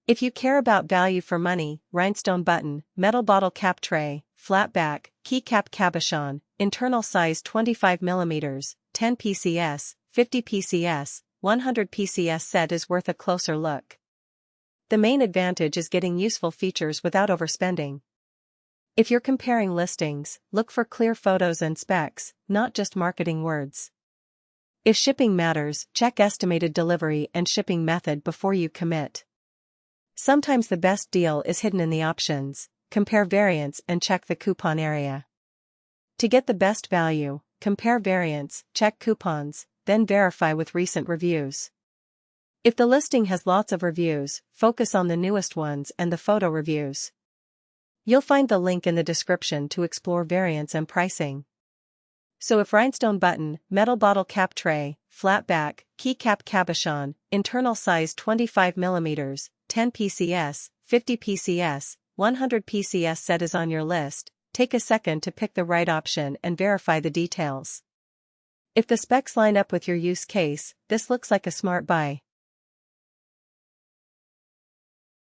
If you care about value for money, rhinestone button, metal bottle cap tray, flat back, keycap cabochon, internal size 25mm, 10 PCS, 50 PCS, 100 PCS set is worth a closer look. The main advantage is getting useful features without overspending. If you're comparing listings, look for clear photos and specs, not just marketing words. If shipping matters, check estimated delivery and shipping method before you commit. Sometimes the best deal is hidden in the options. Compare variants and check the coupon area. To get the best value, compare variants, check coupons, then verify with recent reviews. If the listing has lots of reviews, focus on the newest ones and the photo reviews. You'll find the link in the description to explore variants and pricing. So if rhinestone button, metal bottle cap tray, flat back, keycap cabochon, internal size 25mm, 10 PCS, 50 PCS, 100 PCS set is on your list, take a second to pick the right option and verify the details. If the specs line up with your use case, this looks like a smart buy.